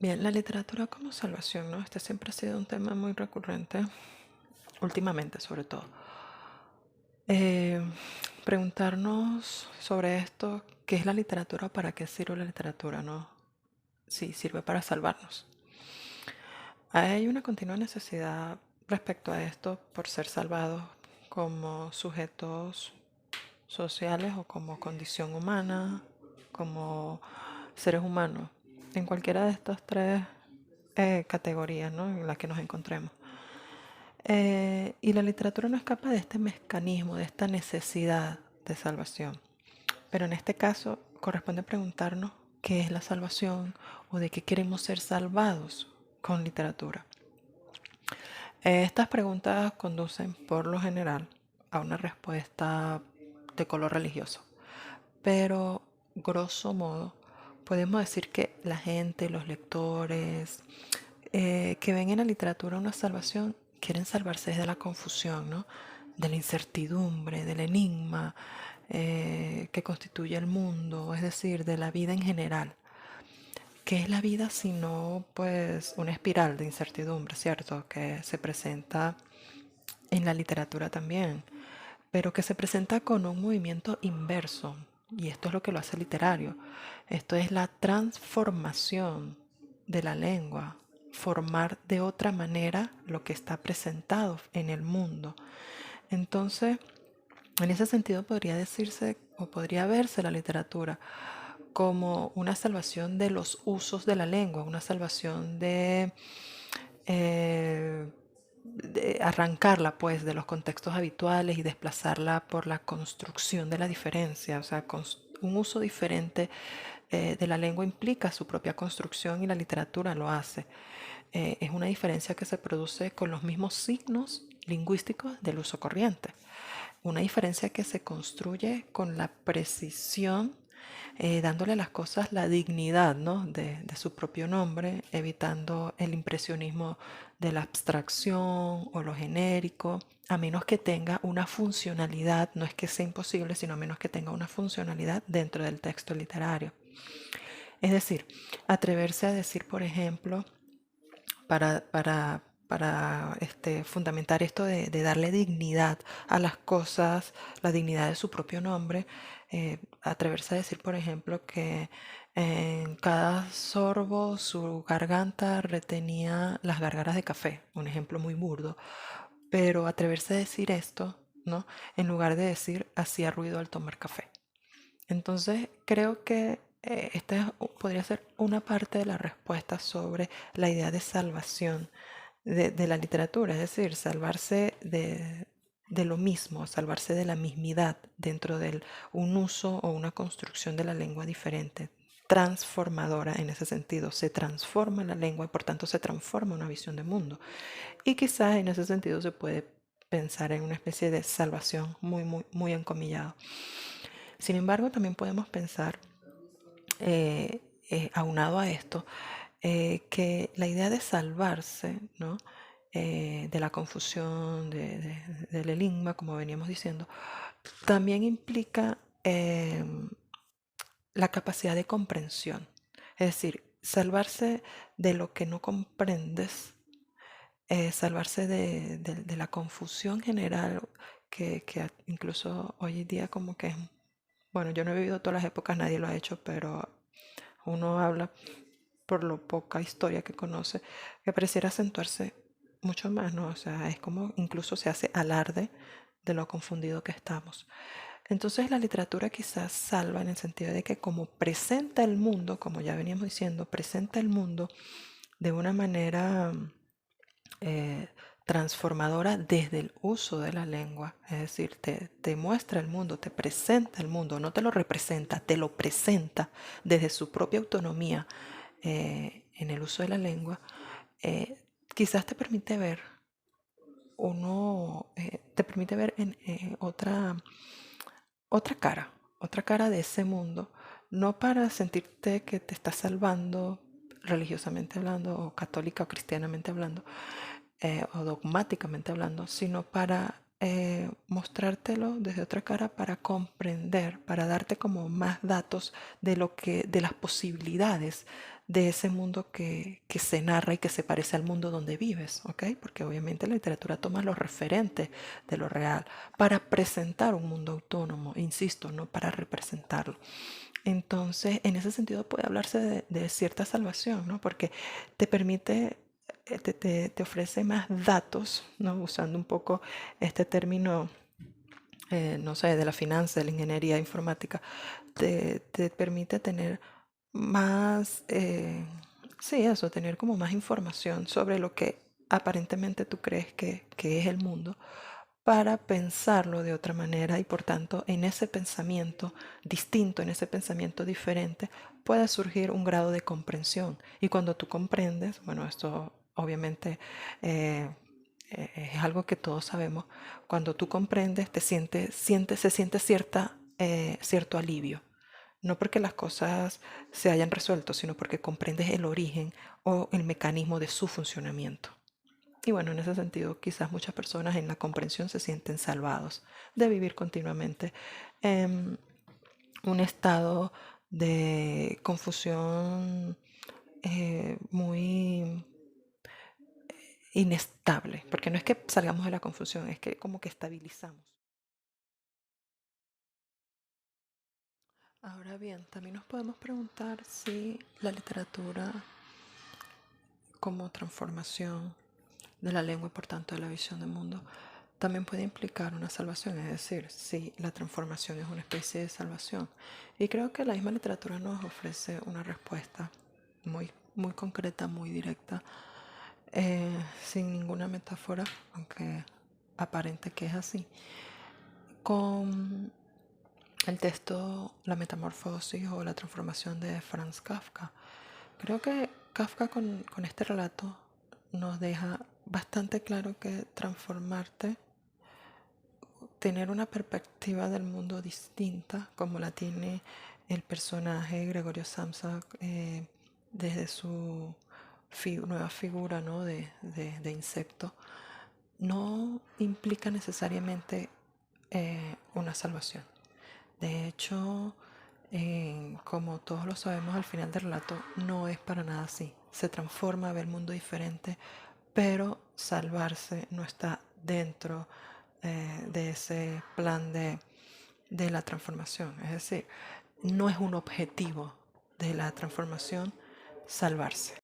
Bien, la literatura como salvación, ¿no? Este siempre ha sido un tema muy recurrente, últimamente sobre todo. Eh, Preguntarnos sobre esto, ¿qué es la literatura? ¿Para qué sirve la literatura? ¿No? Sí, sirve para salvarnos. Hay una continua necesidad respecto a esto por ser salvados como sujetos sociales o como condición humana, como seres humanos, en cualquiera de estas tres categorías, ¿no? En las que nos encontremos. Y la literatura no escapa de este mecanismo, de esta necesidad de salvación. Pero en este caso corresponde preguntarnos qué es la salvación o de qué queremos ser salvados con literatura. Estas preguntas conducen por lo general a una respuesta de color religioso, pero grosso modo podemos decir que la gente, los lectores que ven en la literatura una salvación, quieren salvarse de la confusión, ¿no? De la incertidumbre, del enigma que constituye el mundo, es decir, de la vida en general. ¿Qué es la vida sino pues una espiral de incertidumbre, cierto? Que se presenta en la literatura también, pero que se presenta con un movimiento inverso. Y esto es lo que lo hace literario. Esto es la transformación de la lengua, formar de otra manera lo que está presentado en el mundo. Entonces, en ese sentido podría decirse o podría verse la literatura como una salvación de los usos de la lengua, una salvación de arrancarla pues de los contextos habituales y desplazarla por la construcción de la diferencia, o sea, un uso diferente de la lengua implica su propia construcción y la literatura lo hace. Es una diferencia que se produce con los mismos signos lingüísticos del uso corriente. Una diferencia que se construye con la precisión, dándole a las cosas la dignidad, ¿no? de su propio nombre, evitando el impresionismo de la abstracción o lo genérico, a menos que tenga una funcionalidad, no es que sea imposible, sino a menos que tenga una funcionalidad dentro del texto literario. Es decir, atreverse a decir, por ejemplo, para fundamentar esto de darle dignidad a las cosas, la dignidad de su propio nombre, atreverse a decir, por ejemplo, que en cada sorbo su garganta retenía las gárgaras de café, un ejemplo muy burdo, pero atreverse a decir esto, ¿no? En lugar de decir hacía ruido al tomar café. Entonces, creo que podría ser una parte de la respuesta sobre la idea de salvación de la literatura, es decir, salvarse de lo mismo, salvarse de la mismidad dentro de un uso o una construcción de la lengua diferente, transformadora en ese sentido. Se transforma la lengua y por tanto se transforma una visión de mundo. Y quizás en ese sentido se puede pensar en una especie de salvación muy, muy, muy encomillado. Sin embargo, también podemos pensar, aunado a esto, que la idea de salvarse, ¿no? De la confusión, del enigma, como veníamos diciendo, también implica la capacidad de comprensión. Es decir, salvarse de lo que no comprendes, salvarse de la confusión general que incluso hoy en día como que es, bueno, yo no he vivido todas las épocas, nadie lo ha hecho, pero uno habla por lo poca historia que conoce, que pareciera acentuarse mucho más, ¿no? O sea, es como incluso se hace alarde de lo confundido que estamos. Entonces la literatura quizás salva en el sentido de que como presenta el mundo, como ya veníamos diciendo, presenta el mundo de una manera eh, transformadora desde el uso de la lengua. Es decir, te muestra el mundo, te presenta el mundo, no te lo representa, te lo presenta desde su propia autonomía en el uso de la lengua. Quizás te permite ver te permite ver en otra cara de ese mundo, no para sentirte que te estás salvando religiosamente hablando o católica o cristianamente hablando o dogmáticamente hablando, sino para mostrártelo desde otra cara para comprender, para darte como más datos de las posibilidades de ese mundo que se narra y que se parece al mundo donde vives, ¿ok? Porque obviamente la literatura toma los referentes de lo real para presentar un mundo autónomo, insisto, no para representarlo. Entonces, en ese sentido puede hablarse de cierta salvación, ¿no? Porque te permite, te ofrece más datos, ¿no? Usando un poco este término, no sé, de la finanza, de la ingeniería informática, te permite tener más, sí, eso, tener como más información sobre lo que aparentemente tú crees que es el mundo para pensarlo de otra manera y por tanto en ese pensamiento distinto, en ese pensamiento diferente, puede surgir un grado de comprensión. Y cuando tú comprendes, bueno, esto obviamente eh, es algo que todos sabemos, cuando tú comprendes se siente cierto alivio. No porque las cosas se hayan resuelto, sino porque comprendes el origen o el mecanismo de su funcionamiento. Y bueno, en ese sentido, quizás muchas personas en la comprensión se sienten salvados de vivir continuamente en un estado de confusión muy inestable, porque no es que salgamos de la confusión, es que como que estabilizamos. Ahora bien, también nos podemos preguntar si la literatura como transformación de la lengua y por tanto de la visión del mundo también puede implicar una salvación, es decir, si la transformación es una especie de salvación. Y creo que la misma literatura nos ofrece una respuesta muy concreta, muy directa, sin ninguna metáfora, aunque aparente que es así, con el texto La Metamorfosis o la transformación de Franz Kafka. Creo que Kafka con este relato nos deja bastante claro que transformarte, tener una perspectiva del mundo distinta como la tiene el personaje Gregorio Samsa desde su nueva figura, ¿no? de insecto, no implica necesariamente una salvación. De hecho, como todos lo sabemos, al final del relato no es para nada así. Se transforma, ve el mundo diferente, pero salvarse no está dentro de ese plan de la transformación. Es decir, no es un objetivo de la transformación salvarse.